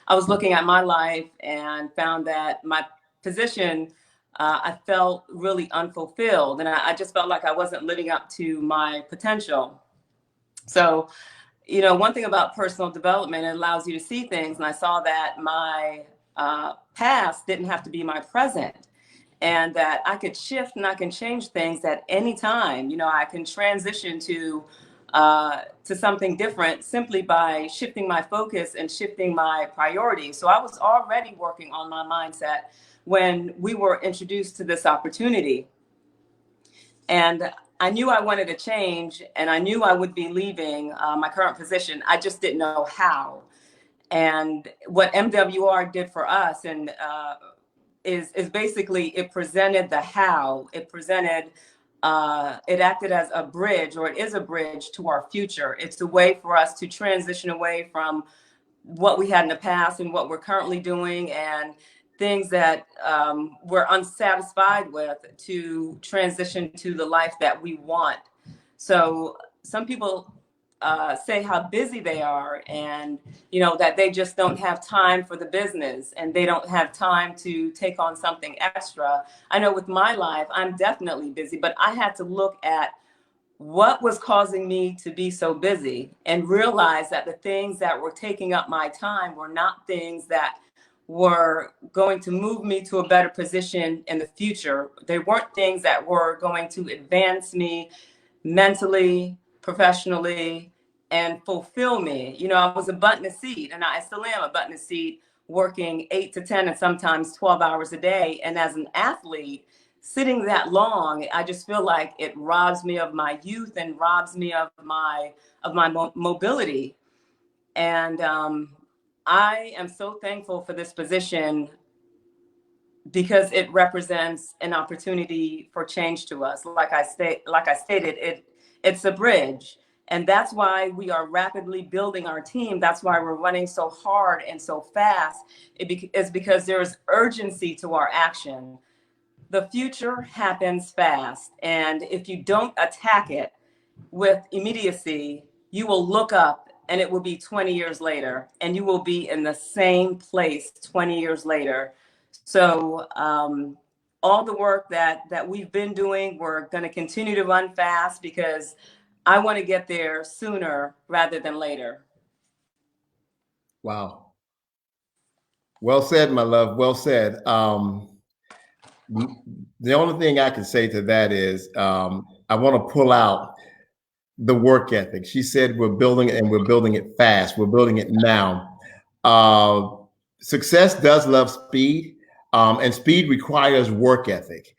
I was looking at my life and found that my position, I felt really unfulfilled, and I just felt like I wasn't living up to my potential. So, one thing about personal development, it allows you to see things, and I saw that my past didn't have to be my present, and that I could shift and I can change things at any time. I can transition to something different simply by shifting my focus and shifting my priorities. So I was already working on my mindset when we were introduced to this opportunity. And I knew I wanted to change, and I knew I would be leaving my current position. I just didn't know how. And what MWR did for us and is basically, it presented the how. It presented, it acted as a bridge, or it is a bridge to our future. It's a way for us to transition away from what we had in the past and what we're currently doing, and things that we're unsatisfied with, to transition to the life that we want. So some people say how busy they are, and that they just don't have time for the business, and they don't have time to take on something extra. I know with my life, I'm definitely busy, but I had to look at what was causing me to be so busy and realize that the things that were taking up my time were not things that were going to move me to a better position in the future. They weren't things that were going to advance me mentally, professionally, and fulfill me. I was a butt in a seat, and I still am a butt in a seat, working 8 to 10 and sometimes 12 hours a day. And as an athlete, sitting that long, I just feel like it robs me of my youth and robs me of my mobility. And I am so thankful for this position, because it represents an opportunity for change to us. Like I stated, it's a bridge. And that's why we are rapidly building our team. That's why we're running so hard and so fast. It's because there is urgency to our action. The future happens fast. And if you don't attack it with immediacy, you will look up and it will be 20 years later, and you will be in the same place 20 years later. So all the work that we've been doing, we're going to continue to run fast, because I want to get there sooner rather than later.
Wow. Well said, my love. Well said. The only thing I can say to that is I want to pull out the work ethic. She said we're building it, and we're building it fast. We're building it now. Success does love speed, and speed requires work ethic.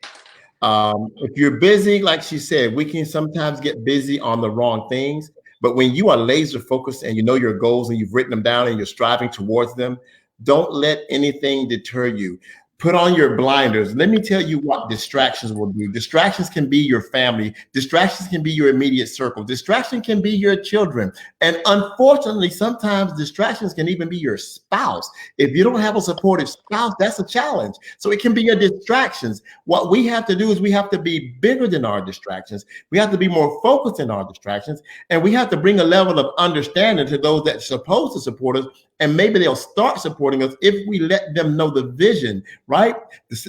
If you're busy, like she said, we can sometimes get busy on the wrong things. But when you are laser focused and you know your goals and you've written them down and you're striving towards them, don't let anything deter you. Put on your blinders. Let me tell you what distractions will do. Distractions can be your family. Distractions can be your immediate circle. Distraction can be your children. And unfortunately, sometimes distractions can even be your spouse. If you don't have a supportive spouse, that's a challenge. So it can be your distractions. What we have to do is we have to be bigger than our distractions. We have to be more focused in our distractions. And we have to bring a level of understanding to those that are supposed to support us. And maybe they'll start supporting us if we let them know the vision, right?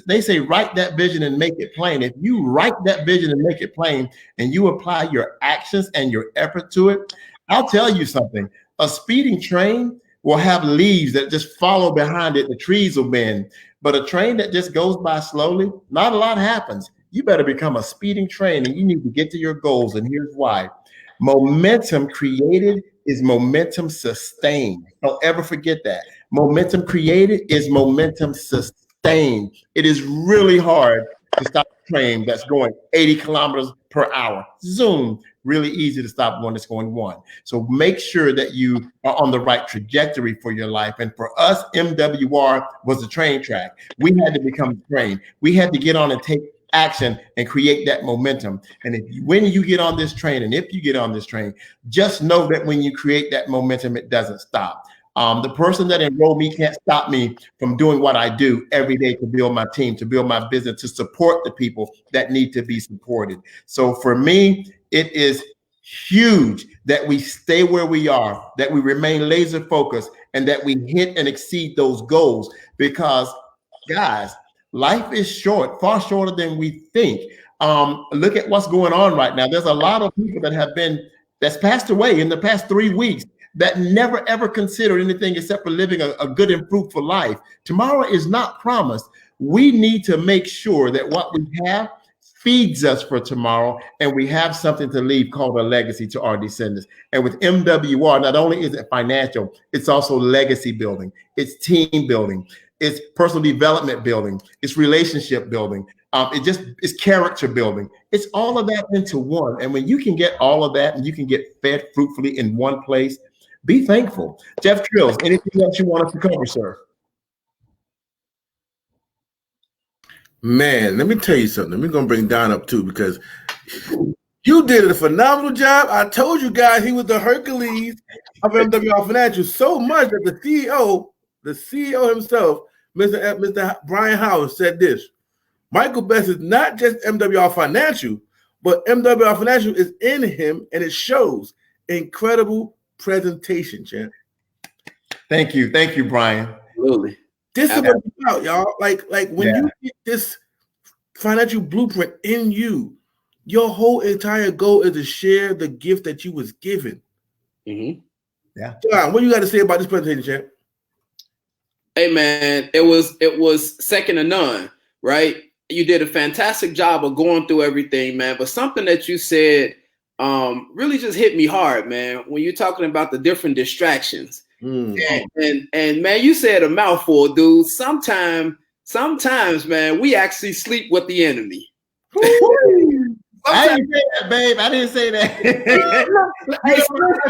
They say, write that vision and make it plain. If you write that vision and make it plain, and you apply your actions and your effort to it, I'll tell you something. A speeding train will have leaves that just follow behind it. The trees will bend. But a train that just goes by slowly, not a lot happens. You better become a speeding train, and you need to get to your goals. And here's why. Momentum created is momentum sustained. Don't ever forget that. Momentum created is momentum sustained. It is really hard to stop a train that's going 80 kilometers per hour. Zoom. Really easy to stop one that's going 1. So make sure that you are on the right trajectory for your life. And for us, MWR was the train track. We had to become a train. We had to get on and take action and create that momentum. And when you get on this train, and if you get on this train, just know that when you create that momentum, it doesn't stop. The person that enrolled me can't stop me from doing what I do every day to build my team, to build my business, to support the people that need to be supported. So for me, it is huge that we stay where we are, that we remain laser focused, and that we hit and exceed those goals. Because, guys, life is short, far shorter than we think. Look at what's going on right now. There's a lot of people that's passed away in the past 3 weeks that never ever considered anything except for living a good and fruitful life. Tomorrow is not promised. We need to make sure that what we have feeds us for tomorrow, and we have something to leave called a legacy to our descendants. And with MWR, not only is it financial, it's also legacy building, it's team building, it's personal development building, it's relationship building, it's character building. It's all of that into one. And when you can get all of that and you can get fed fruitfully in one place, be thankful. Jeff Trills, anything else you want us to cover, sir?
Man, let me tell you something. We're going to bring Don up too, because you did a phenomenal job. I told you guys he was the Hercules of MWR Financial, so much that the CEO himself, Mr. Brian Howard, said this: Michael Best is not just MWR Financial, but MWR Financial is in him, and it shows. Incredible presentation, champ.
Thank you, Brian.
Absolutely.
This is what it's about, y'all. Like when you get this financial blueprint in you, your whole entire goal is to share the gift that you was given.
Mm-hmm.
Yeah. John, what do you got to say about this presentation, champ?
Hey man, it was second to none, right? You did a fantastic job of going through everything, man. But something that you said really just hit me hard, man. When you're talking about the different distractions. And man, you said a mouthful, dude. Sometimes, man, we actually sleep with the enemy.
I didn't say that, babe. I didn't say that.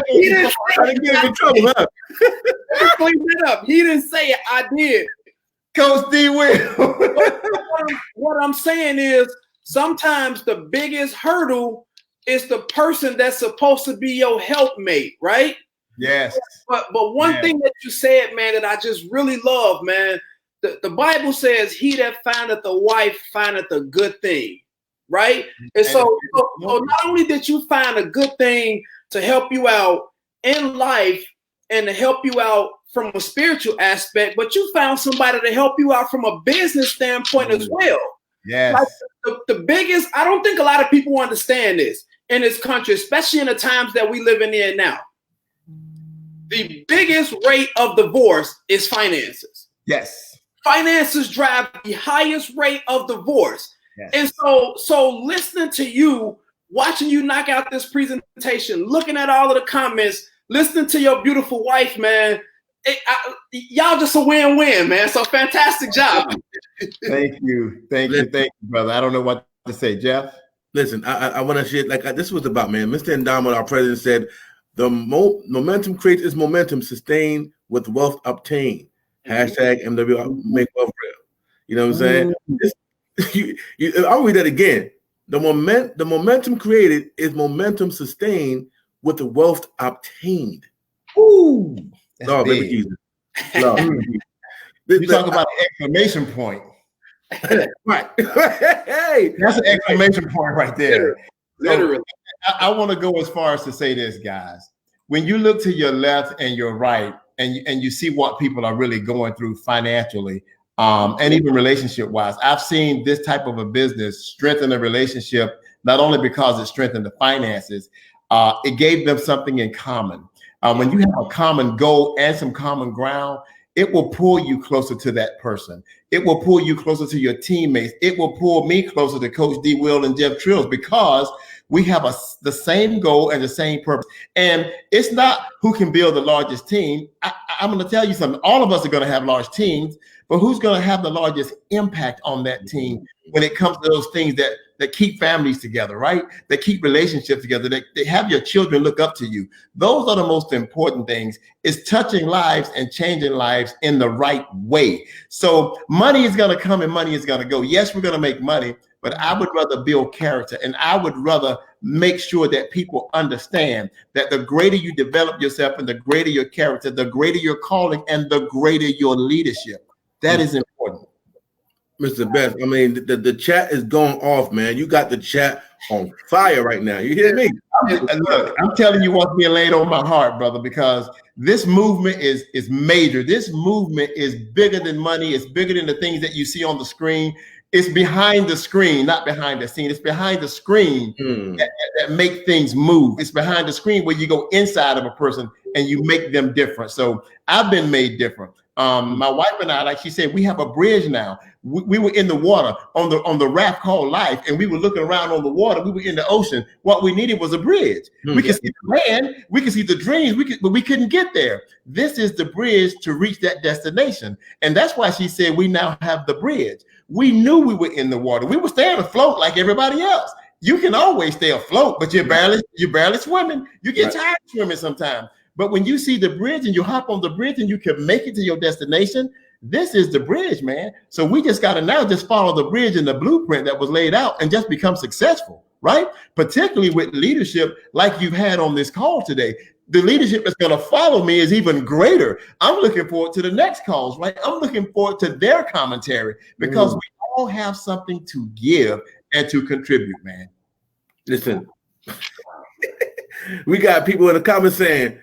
He didn't say it. Clean it up. He didn't say it. I did.
Coach D. Will.
What I'm saying is, sometimes the biggest hurdle is the person that's supposed to be your helpmate, right?
Yes.
But one thing that you said, man, that I just really love, man, the Bible says, he that findeth a wife findeth a good thing, right? And so not only did you find a good thing to help you out in life and to help you out from a spiritual aspect, but you found somebody to help you out from a business standpoint as well.
Yes.
Like the biggest, I don't think a lot of people understand this in this country, especially in the times that we live in now. The biggest rate of divorce is finances.
Yes.
Finances drive the highest rate of divorce.
Yes.
And so listening to you, watching you knock out this presentation, looking at all of the comments, listening to your beautiful wife, man, y'all just a win-win, man. So fantastic job.
Thank you, brother. I don't know what to say, Jeff.
Listen, I want to share, this was about, man. Mr. Endowment, our president, said, the momentum creates is momentum sustained with wealth obtained. Hashtag MWR make wealth real. You know what I'm saying? I'll read that again. The momentum created is momentum sustained with the wealth obtained.
Ooh,
Lord, baby Jesus. Lord.
You talk about an exclamation point.
Right. Hey,
that's an exclamation point right there.
Literally.
I want to go as far as to say this, guys. When you look to your left and your right, and you see what people are really going through financially, and even relationship-wise, I've seen this type of a business strengthen a relationship, not only because it strengthened the finances, it gave them something in common. When you have a common goal and some common ground, it will pull you closer to that person. It will pull you closer to your teammates. It will pull me closer to Coach D. Will and Jeff Trills, because we have the same goal and the same purpose. And it's not who can build the largest team. I'm going to tell you something. All of us are going to have large teams, but who's going to have the largest impact on that team when it comes to those things that keep families together, right? That keep relationships together, that have your children look up to you. Those are the most important things, is touching lives and changing lives in the right way. So money is going to come and money is going to go. Yes, we're going to make money, but I would rather build character, and I would rather make sure that people understand that the greater you develop yourself and the greater your character, the greater your calling and the greater your leadership. That is important.
Mr. Best, I mean, the chat is going off, man. You got the chat on fire right now. You hear me?
Look, I'm telling you what's being laid on my heart, brother, because this movement is major. This movement is bigger than money. It's bigger than the things that you see on the screen. It's behind the screen, not behind the scene. It's behind the screen that make things move. It's behind the screen where you go inside of a person and you make them different. So I've been made different. My wife and I, like she said, we have a bridge now. We were in the water on the raft called life, and we were looking around on the water. We were in the ocean. What we needed was a bridge. We could see the land, we could see the dreams, but we couldn't get there. This is the bridge to reach that destination. And that's why she said we now have the bridge. We knew we were in the water. We were staying afloat like everybody else. You can always stay afloat, but you're barely swimming. You get tired of swimming sometimes. But when you see the bridge and you hop on the bridge and you can make it to your destination, this is the bridge, man. So we just got to now just follow the bridge and the blueprint that was laid out and just become successful, right? Particularly with leadership like you've had on this call today. The leadership that's going to follow me is even greater. I'm looking forward to the next calls, right? I'm looking forward to their commentary, because we all have something to give and to contribute, man.
Listen, we got people in the comments saying,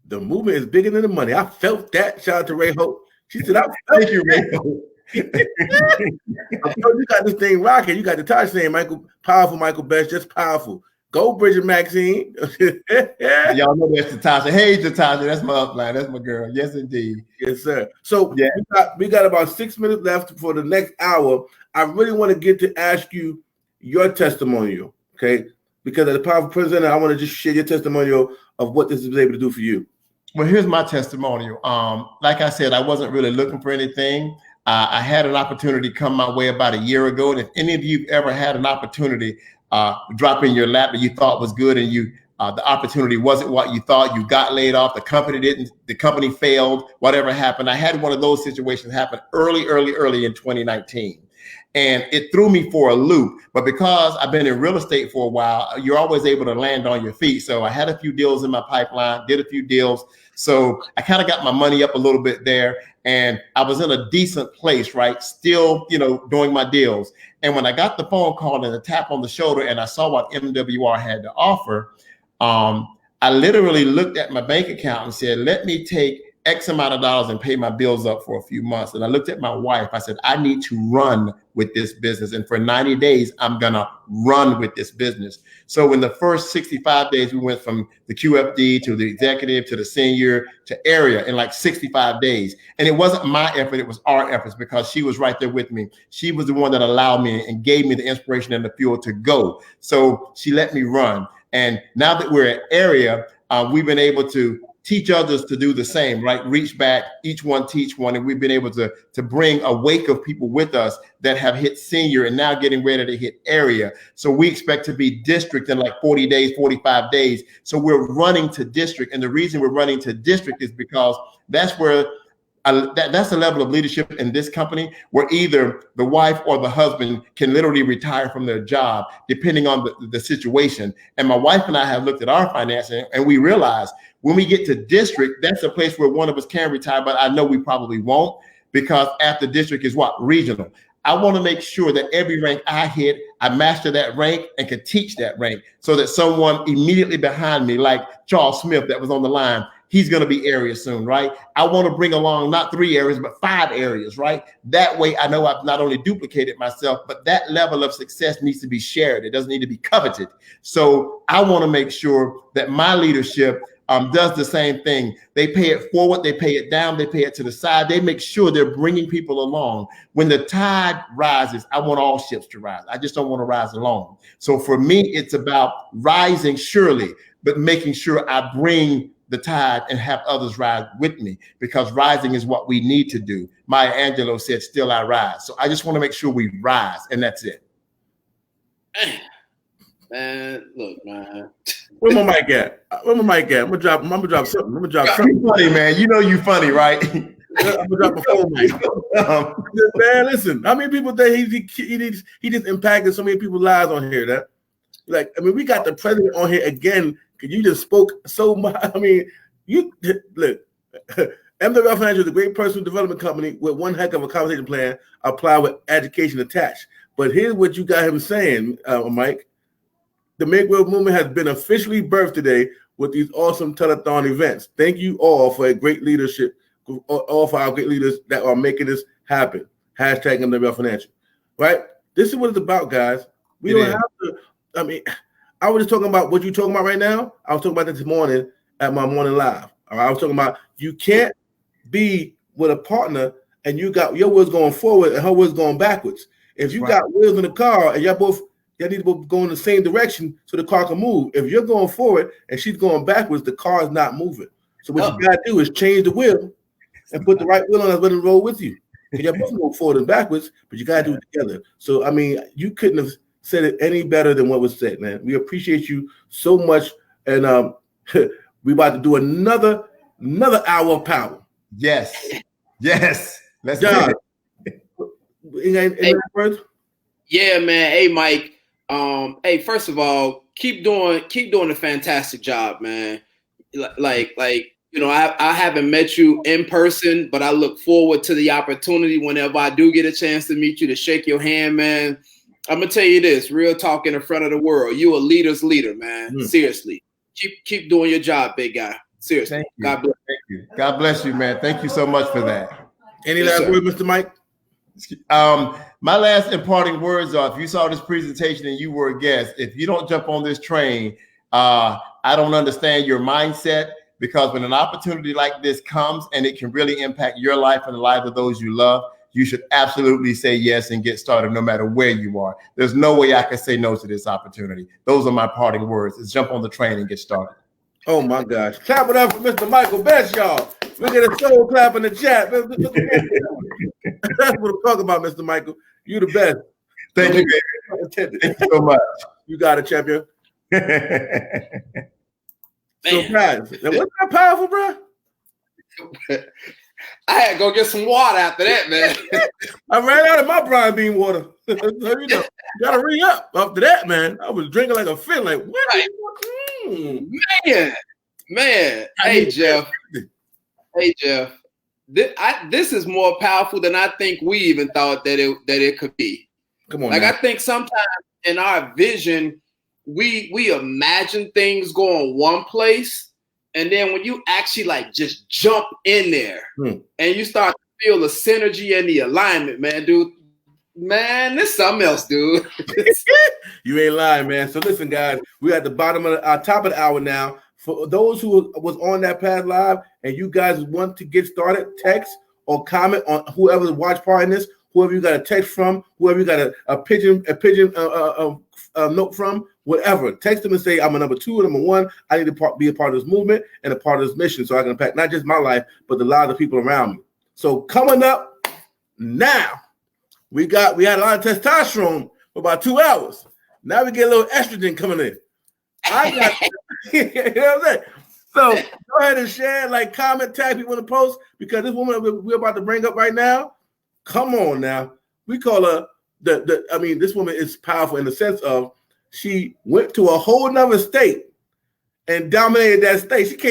the movement is bigger than the money. I felt that. Shout out to Ray Hope. She said,
Thank you, Ray Hope.
I told you got this thing rocking. You got the touch saying, powerful Michael Best, just powerful. Go, Bridget Maxine.
Y'all know that's Jatasha. Hey, Jatasha, that's my upline. That's my girl. Yes, indeed.
Yes, sir. So we got about 6 minutes left for the next hour. I really want to get to ask you your testimonial, okay? Because as a powerful president, I want to just share your testimonial of what this was able to do for you.
Well, here's my testimonial. Like I said, I wasn't really looking for anything. I had an opportunity come my way about a year ago. And if any of you ever had an opportunity drop in your lap that you thought was good, and the opportunity wasn't what you thought, you got laid off, the company failed, whatever happened. I had one of those situations happen early in 2019. And it threw me for a loop. But because I've been in real estate for a while, you're always able to land on your feet. So I had a few deals in my pipeline, did a few deals. So I kind of got my money up a little bit there. And I was in a decent place, right? Still, doing my deals. And when I got the phone call and a tap on the shoulder and I saw what MWR had to offer, I literally looked at my bank account and said, let me take X amount of dollars and pay my bills up for a few months. And I looked at my wife. I said, I need to run with this business. And for 90 days, I'm going to run with this business. So in the first 65 days, we went from the QFD to the executive to the senior to area in like 65 days. And it wasn't my effort. It was our efforts, because she was right there with me. She was the one that allowed me and gave me the inspiration and the fuel to go. So she let me run. And now that we're at area, we've been able to teach others to do the same, right? Reach back, each one teach one. And we've been able to bring a wake of people with us that have hit senior and now getting ready to hit area. So we expect to be district in like 40 days, 45 days. So we're running to district. And the reason we're running to district is because that's where that's the level of leadership in this company, where either the wife or the husband can literally retire from their job, depending on the situation. And my wife and I have looked at our finances, and we realize when we get to district, that's a place where one of us can retire, but I know we probably won't, because after district is what? Regional. I want to make sure that every rank I hit, I master that rank and can teach that rank, so that someone immediately behind me, like Charles Smith that was on the line, he's going to be area soon, right? I want to bring along not 3 areas, but 5 areas, right? That way I know I've not only duplicated myself, but that level of success needs to be shared. It doesn't need to be coveted. So I want to make sure that my leadership does the same thing. They pay it forward, they pay it down, they pay it to the side. They make sure they're bringing people along. When the tide rises, I want all ships to rise. I just don't want to rise alone. So for me, it's about rising surely, but making sure I bring the tide and have others ride with me, because rising is what we need to do. Maya Angelou said, still I rise. So I just want to make sure we rise, and that's it.
Man, look, man.
Where my mic at? Where my mic at? I'm gonna drop something. I'm gonna drop something.
You funny, man. You know you funny, right?
I'm gonna drop a phone mic. Man, listen. How many people think he just impacted so many people's lives on here? That, like, I mean, we got the president on here again because you just spoke so much. I mean, you look. MWR Financial is a great personal development company with one heck of a compensation plan applied with education attached. But here's what you got him saying, Mike. The Make World Movement has been officially birthed today with these awesome telethon events. Thank you all for a great leadership, all for our great leaders that are making this happen. Hashtag MWR Financial. Right? This is what it's about, guys. We don't have to. I mean, I was just talking about what you're talking about right now. I was talking about this morning at my morning live. All right? I was talking about you can't be with a partner and you got your wheels going forward and her wheels going backwards. If you got wheels in the car and y'all need to both go in the same direction so the car can move. If you're going forward and she's going backwards, the car is not moving. So what you got to do is change the wheel and put the right wheel on that's going to roll with you. And you're both go forward and backwards, but you got to do it together. So, I mean, you couldn't have said it any better than what was said, man. We appreciate you so much. And we about to do another hour of power.
Yes. Yes. Let's
do
it.
Any words?
Yeah, man. Hey, Mike. Hey, first of all, keep doing a fantastic job, man. Like, you know, I haven't met you in person, but I look forward to the opportunity whenever I do get a chance to meet you, to shake your hand, man. I'm gonna tell you this, real talk in the front of the world. You a leader's leader, man. Seriously. Keep doing your job, big guy. Seriously. God bless.
Thank you. God bless you, man. Thank you so much for that.
Any last word, Mr. Mike?
My last imparting words are, if you saw this presentation and you were a guest, if you don't jump on this train, I don't understand your mindset, because when an opportunity like this comes and it can really impact your life and the lives of those you love, you should absolutely say yes and get started no matter where you are. There's no way I can say no to this opportunity. Those are my parting words, is jump on the train and get started.
Oh my gosh. Clap it up for Mr. Michael Best, y'all. Look at the soul clap in the chat. That's what I'm talking about, Mr. Michael. You the best.
Thank you, baby. Thank you so much.
You got it, champion. So, guys, now wasn't that powerful, bro?
I had to go get some water after that, man.
I ran out of my brine bean water. So, you know, you gotta ring up after that, man. I was drinking like a fin, like what?
Right. Man. Hey, Jeff. This is more powerful than I think we even thought that it could be.
Come on,
like
man.
I think sometimes in our vision, we imagine things going one place, and then when you actually like just jump in there and you start to feel the synergy and the alignment, man, dude. Man, this is something else, dude.
You ain't lying, man. So listen, guys, we're at the bottom of our top of the hour now. For those who was on that past live and you guys want to get started, text or comment on whoever's watch part in this, whoever you got a text from, whoever you got a pigeon note from, whatever. Text them and say, I'm a number 2 or number 1. I need to be a part of this movement and a part of this mission so I can impact not just my life, but the lives of people around me. So coming up now, we had a lot of testosterone for about 2 hours. Now we get a little estrogen coming in. I got you know what I'm saying? So go ahead and share, like, comment, tag people in the post, because this woman we're about to bring up right now, come on now. We call her this woman is powerful in the sense of she went to a whole nother state and dominated that state. She came